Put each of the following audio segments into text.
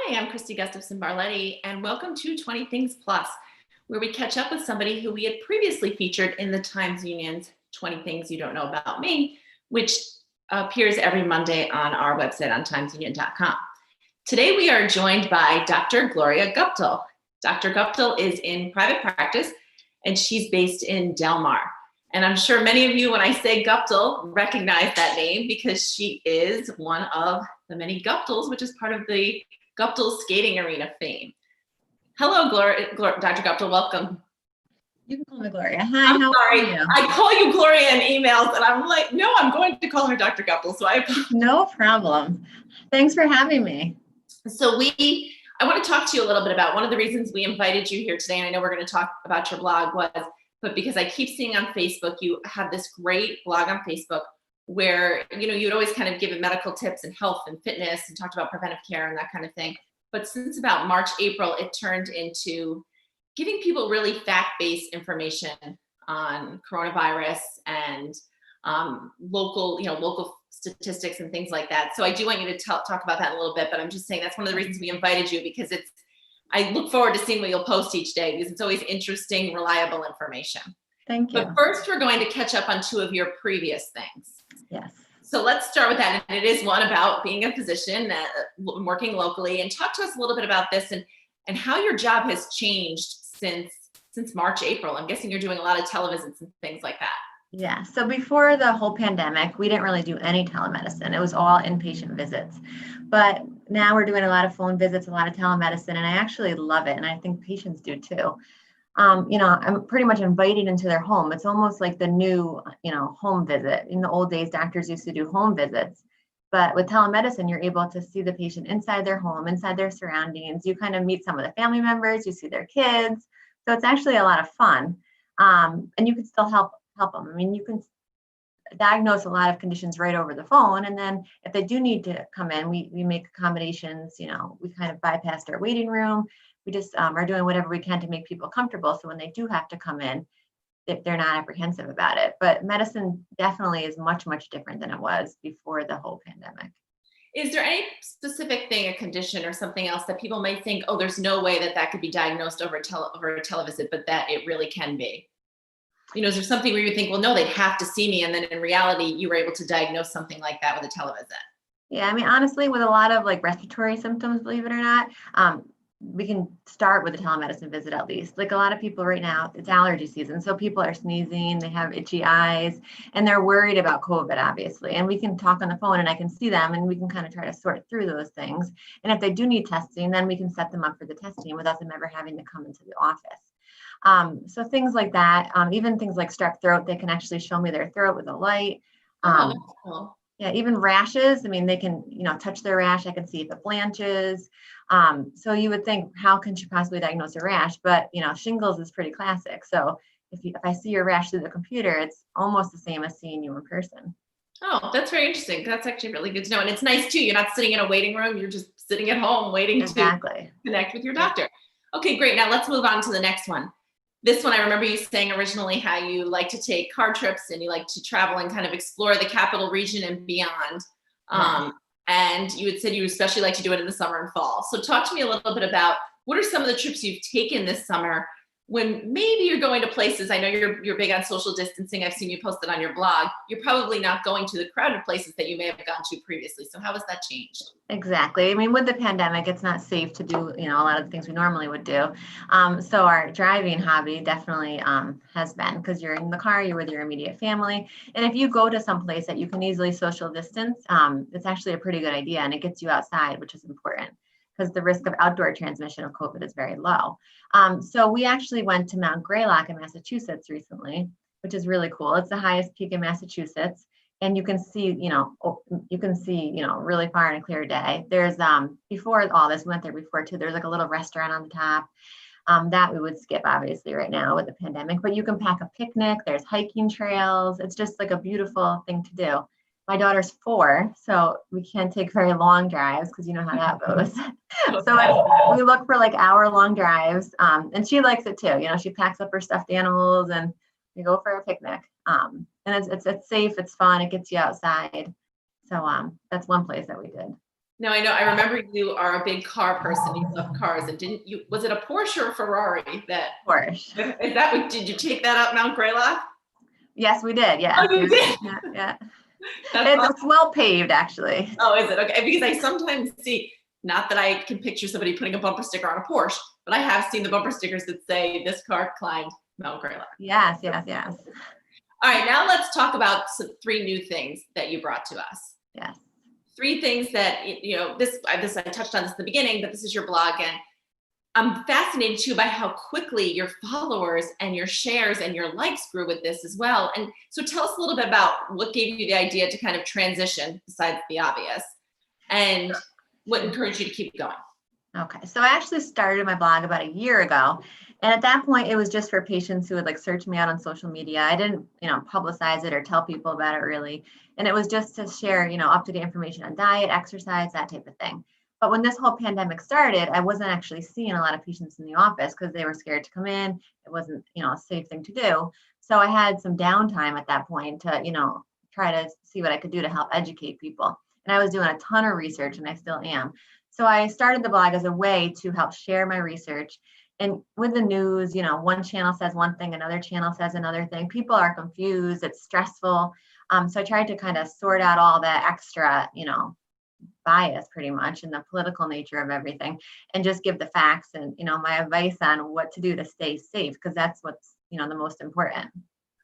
Hi, I'm Kristi Gustafson Barlette, and welcome to 20 Things Plus, where we catch up with somebody who we had previously featured in the Times Union's 20 Things You Don't Know About Me, which appears every Monday on our website on timesunion.com. Today, we are joined by Dr. Gloria Guptill. Dr. Guptill is in private practice, and she's based in Delmar. And I'm sure many of you, when I say Guptill, recognize that name because she is one of the many Guptills, which is part of the Guptill Skating Arena fame. Hello, Dr. Guptill, welcome. You can call me Gloria. Hi, I'm how sorry. are you? I call you Gloria in emails, and I'm like, no, I'm going to call her Dr. Guptill. So No problem. Thanks for having me. So I want to talk to you a little bit about one of the reasons we invited you here today, and I know we're going to talk about your blog but because I keep seeing on Facebook, you have this great blog on Facebook where, you'd always kind of give medical tips and health and fitness and talked about preventive care and that kind of thing. But since about March, April, it turned into giving people really fact-based information on coronavirus and local statistics and things like that. So I do want you to talk about that a little bit, but I'm just saying that's one of the reasons we invited you, because I look forward to seeing what you'll post each day because it's always interesting, reliable information. Thank you. But first, we're going to catch up on two of your previous things. Yes. So let's start with that. And it is one about being a physician, working locally, and talk to us a little bit about this and how your job has changed since March, April. I'm guessing you're doing a lot of televisits and things like that. Yeah. So before the whole pandemic, we didn't really do any telemedicine. It was all inpatient visits. But now we're doing a lot of phone visits, a lot of telemedicine, and I actually love it. And I think patients do too. I'm pretty much invited into their home. It's almost like the new, home visit. In the old days, doctors used to do home visits. But with telemedicine, you're able to see the patient inside their home, inside their surroundings. You kind of meet some of the family members, you see their kids. So it's actually a lot of fun. And you can still help them. I mean, you can diagnose a lot of conditions right over the phone. And then if they do need to come in, we make accommodations. We kind of bypassed our waiting room. We just are doing whatever we can to make people comfortable. So when they do have to come in, they're not apprehensive about it. But medicine definitely is much, much different than it was before the whole pandemic. Is there any specific thing, a condition or something else that people might think, oh, there's no way that could be diagnosed over a televisit, but that it really can be? Is there something where you think, well, no, they'd have to see me. And then in reality, you were able to diagnose something like that with a televisit? Yeah, I mean, honestly, with a lot of respiratory symptoms, believe it or not, we can start with a telemedicine visit at least. Like a lot of people right now, it's allergy season. So people are sneezing, they have itchy eyes, and they're worried about COVID, obviously. And we can talk on the phone and I can see them and we can kind of try to sort through those things. And if they do need testing, then we can set them up for the testing without them ever having to come into the office. So things like that, even things like strep throat, they can actually show me their throat with a light. That's cool. Yeah, even rashes. I mean, they can, touch their rash. I can see if it blanches. So you would think, how can she possibly diagnose a rash? But, shingles is pretty classic. So if I see your rash through the computer, it's almost the same as seeing you in person. Oh, that's very interesting. That's actually really good to know. And it's nice too. You're not sitting in a waiting room. You're just sitting at home waiting to connect with your doctor. Okay, great. Now let's move on to the next one. This one, I remember you saying originally how you like to take car trips and you like to travel and kind of explore the capital region and beyond. And you had said you especially like to do it in the summer and fall. So talk to me a little bit about what are some of the trips you've taken this summer when maybe you're going to places. I know you're big on social distancing. I've seen you post it on your blog. You're probably not going to the crowded places that you may have gone to previously. So how has that changed? Exactly. I mean, with the pandemic, it's not safe to do, a lot of the things we normally would do. So our driving hobby definitely has been, because you're in the car, you're with your immediate family. And if you go to some place that you can easily social distance, it's actually a pretty good idea. And it gets you outside, which is important, because the risk of outdoor transmission of COVID is very low. So we actually went to Mount Greylock in Massachusetts recently, which is really cool. It's the highest peak in Massachusetts. And you can see, really far in a clear day. There's, before all this, we went there before too, there's like a little restaurant on the top that we would skip obviously right now with the pandemic, but you can pack a picnic, there's hiking trails. It's just like a beautiful thing to do. My daughter's 4, so we can't take very long drives because you know how that goes. So we look for like hour-long drives, and she likes it too. She packs up her stuffed animals and we go for a picnic. And it's safe, it's fun, it gets you outside. So that's one place that we did. Now I know, I remember you are a big car person. You love cars, and didn't you, was it a Porsche or a Ferrari that, Porsche. is that what, did you take that up Mount Greylock? Yes, we did. Oh, Yes. you did? Yeah, yeah. That's awesome. It's well paved, actually. Oh, is it? Okay. Because I sometimes see, not that I can picture somebody putting a bumper sticker on a Porsche, but I have seen the bumper stickers that say this car climbed Mount Greylock. Yes, yes, yes. All right, now let's talk about some 3 new things that you brought to us. Yes. 3 things that, this I touched on this in the beginning, but this is your blog, and I'm fascinated too by how quickly your followers and your shares and your likes grew with this as well. And so tell us a little bit about what gave you the idea to kind of transition, besides the obvious, and what encouraged you to keep going. Okay, so I actually started my blog about a year ago. And at that point, it was just for patients who would like search me out on social media. I didn't, publicize it or tell people about it really. And it was just to share, up-to-date information on diet, exercise, that type of thing. But when this whole pandemic started, I wasn't actually seeing a lot of patients in the office because they were scared to come in. It wasn't, a safe thing to do. So I had some downtime at that point to, try to see what I could do to help educate people. And I was doing a ton of research, and I still am. So I started the blog as a way to help share my research. And with the news, one channel says one thing, another channel says another thing. People are confused. It's stressful. So I tried to kind of sort out all the extra, bias pretty much, and the political nature of everything, and just give the facts and, my advice on what to do to stay safe, because that's what's, the most important.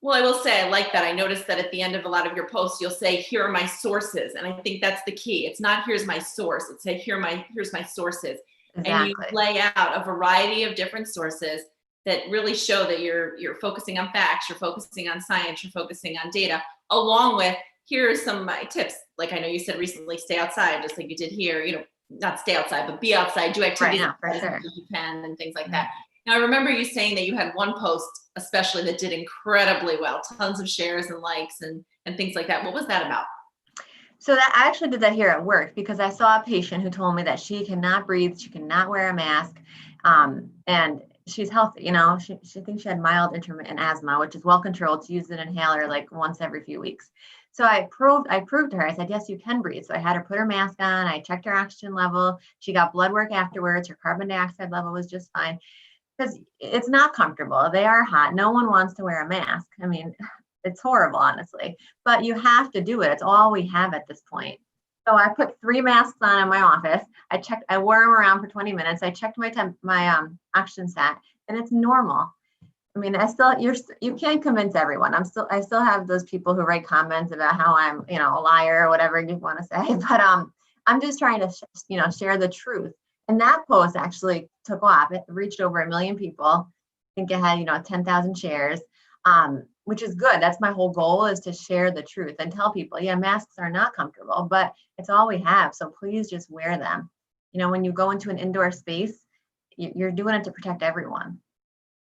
Well, I will say I like that. I noticed that at the end of a lot of your posts, you'll say, here are my sources. And I think that's the key. It's not, here's my source. It's say, here's my sources. Exactly. And you lay out a variety of different sources that really show that you're focusing on facts, you're focusing on science, you're focusing on data, along with, here are some of my tips. Like I know you said recently, stay outside, just like you did here, not stay outside, but be outside, do activities for sure. as you can, and things like that. Now, I remember you saying that you had one post especially that did incredibly well, tons of shares and likes and things like that. What was that about? So that I actually did that here at work because I saw a patient who told me that she cannot breathe, she cannot wear a mask, and she's healthy. She thinks she had mild intermittent asthma, which is well controlled, to use an inhaler like once every few weeks. So I proved to her, I said, yes, you can breathe. So I had her put her mask on, I checked her oxygen level, she got blood work afterwards, her carbon dioxide level was just fine. Because it's not comfortable. They are hot. No one wants to wear a mask. I mean, it's horrible, honestly, but you have to do it. It's all we have at this point. So I put 3 masks on in my office. I wore them around for 20 minutes. I checked my oxygen sat, and it's normal. I mean, you can't convince everyone. I still have those people who write comments about how I'm, a liar or whatever you want to say, but I'm just trying to, share the truth. And that post actually took off. It reached over 1 million people. I think it had, 10,000 shares, which is good. That's my whole goal, is to share the truth and tell people, yeah, masks are not comfortable, but it's all we have. So please just wear them. When you go into an indoor space, you're doing it to protect everyone.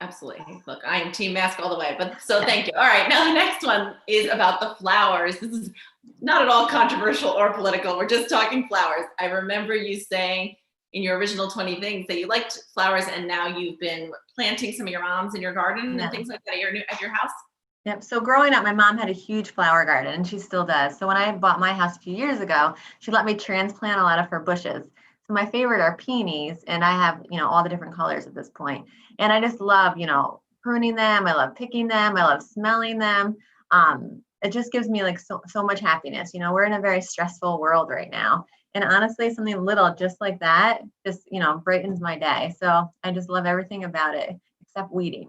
Absolutely. Look, I am team mask all the way, but so thank you. All right. Now the next one is about the flowers. This is not at all controversial or political. We're just talking flowers. I remember you saying in your original 20 things that you liked flowers, and now you've been planting some of your mom's in your garden and things like that at your house. Yep. So growing up, my mom had a huge flower garden, and she still does. So when I bought my house a few years ago, she let me transplant a lot of her bushes. So my favorite are peonies, and I have, all the different colors at this point. And I just love, pruning them. I love picking them. I love smelling them. It just gives me like so much happiness. We're in a very stressful world right now. And honestly, something little just like that just, brightens my day. So I just love everything about it, except weeding.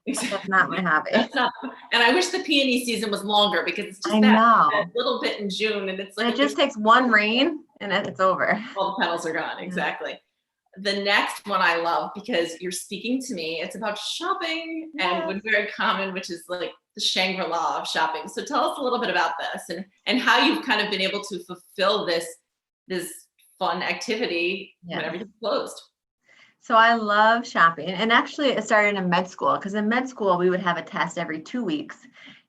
That's not my hobby. And I wish the peony season was longer, because it's just that little bit in June, and it's like it just takes one rain and it's over. All the petals are gone. Exactly. The next one I love, because you're speaking to me. It's about shopping and what's very common, which is like the Shangri-La of shopping. So tell us a little bit about this and how you've kind of been able to fulfill this fun activity when everything's closed. So I love shopping, and actually it started in med school, because in med school we would have a test every 2 weeks,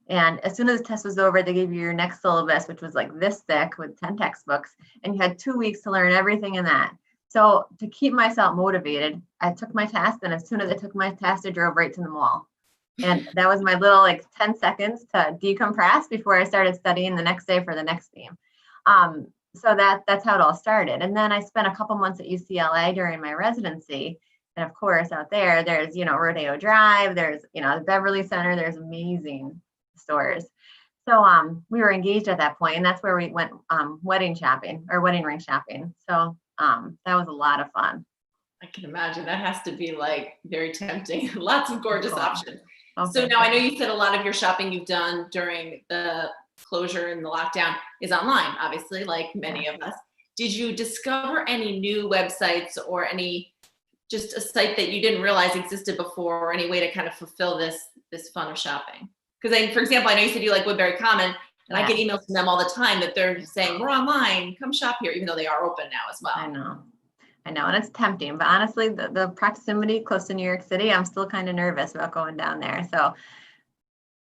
and as soon as the test was over, they gave you your next syllabus, which was like this thick with 10 textbooks, and you had 2 weeks to learn everything in that. So to keep myself motivated, I took my test, and as soon as I took my test, I drove right to the mall. And that was my little 10 seconds to decompress before I started studying the next day for the next theme. So that's how it all started. And then I spent a couple months at UCLA during my residency. And of course, out there, there's, Rodeo Drive, there's, the Beverly Center, there's amazing stores. So we were engaged at that point, and that's where we went wedding shopping or wedding ring shopping. So that was a lot of fun. I can imagine that has to be like very tempting. Lots of gorgeous options. Okay. So now I know you said a lot of your shopping you've done during the closure and the lockdown is online, obviously, like many of us. Did you discover any new websites or just a site that you didn't realize existed before, or any way to kind of fulfill this fun of shopping? Because for example, I know you said you like Woodbury Common, and I get emails from them all the time that they're saying, we're online, come shop here, even though they are open now as well. I know, and it's tempting, but honestly, the proximity close to New York City, I'm still kind of nervous about going down there. So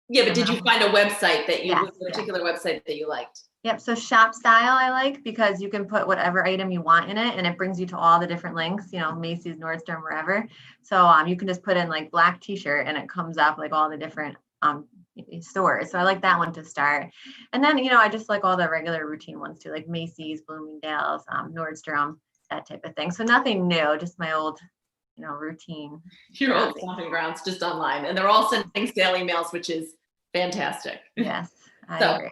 yeah, but did you find a website that you, Yes, a particular website that you liked? Yep. So Shop Style I like because you can put whatever item you want in it, and it brings you to all the different links, Macy's, Nordstrom, wherever. So you can just put in like black t-shirt and it comes up like all the different stores. So I like that one to start. And then, I just like all the regular routine ones too, like Macy's, Bloomingdale's, Nordstrom, that type of thing. So nothing new, just my old, routine. Your old stomping grounds, just online. And they're all sending sale emails, which is fantastic. Yes, I agree.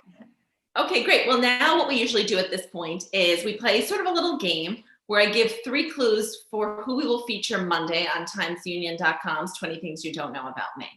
Okay, great. Well, now what we usually do at this point is we play sort of a little game where I give 3 clues for who we will feature Monday on timesunion.com's 20 Things You Don't Know About Me.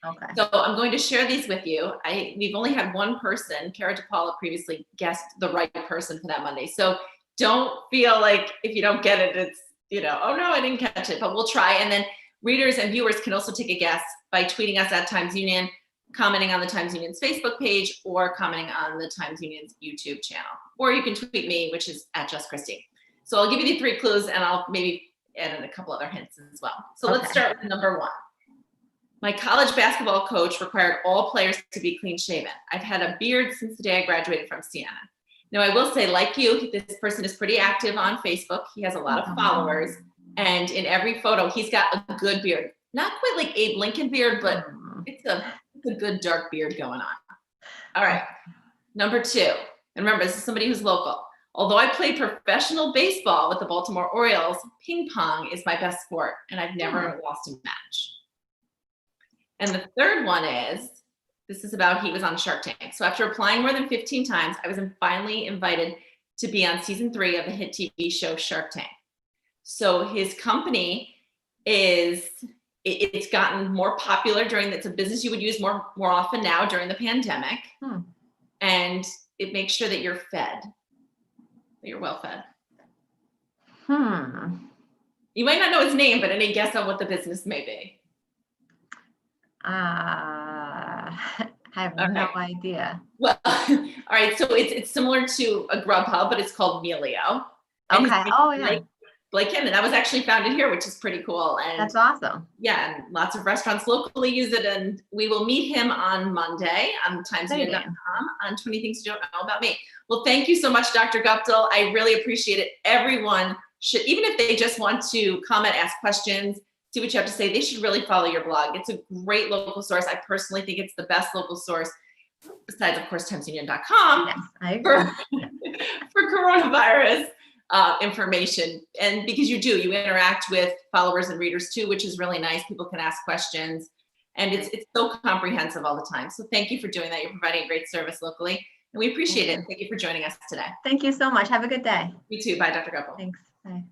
Okay. So I'm going to share these with you. We've only had one person, Cara DePaula, previously guessed the right person for that Monday. So don't feel like if you don't get it, it's, oh no, I didn't catch it, but we'll try. And then readers and viewers can also take a guess by tweeting us at Times Union, commenting on the Times Union's Facebook page, or commenting on the Times Union's YouTube channel. Or you can tweet me, which is at Just Kristi. So I'll give you the 3 clues, and I'll maybe add in a couple other hints as well. So let's start with number 1. My college basketball coach required all players to be clean shaven. I've had a beard since the day I graduated from Siena. Now, I will say, like you, this person is pretty active on Facebook. He has a lot of followers. And in every photo, he's got a good beard. Not quite like Abe Lincoln beard, but it's a good dark beard going on. All right. Number 2. And remember, this is somebody who's local. Although I played professional baseball with the Baltimore Orioles, ping pong is my best sport, and I've never lost a match. And the third one this is about he was on Shark Tank. So after applying more than 15 times, I was finally invited to be on season 3 of the hit TV show Shark Tank. So his company it's gotten more popular it's a business you would use more often now during the pandemic. And it makes sure that you're fed, that you're well fed. You might not know his name, but any guess on what the business may be? I have no idea. Well, all right. So it's similar to a Grubhub, but it's called Melio. Okay. Oh, yeah. Blake Kim, and that was actually founded here, which is pretty cool. And that's awesome. Yeah, and lots of restaurants locally use it. And we will meet him on Monday on timesunion.com on 20 Things You Don't Know About Me. Well, thank you so much, Dr. Guptill. I really appreciate it. Everyone should, even if they just want to comment, ask questions, see what you have to say, they should really follow your blog. It's a great local source. I personally think it's the best local source, besides, of course, timesunion.com. Yes, I agree. for coronavirus information. And because you interact with followers and readers too, which is really nice. People can ask questions, and it's so comprehensive all the time. So thank you for doing that. You're providing a great service locally, and we appreciate it. Thank you for joining us today. Thank you so much. Have a good day. You too. Bye, Dr. Guptill. Thanks. Bye.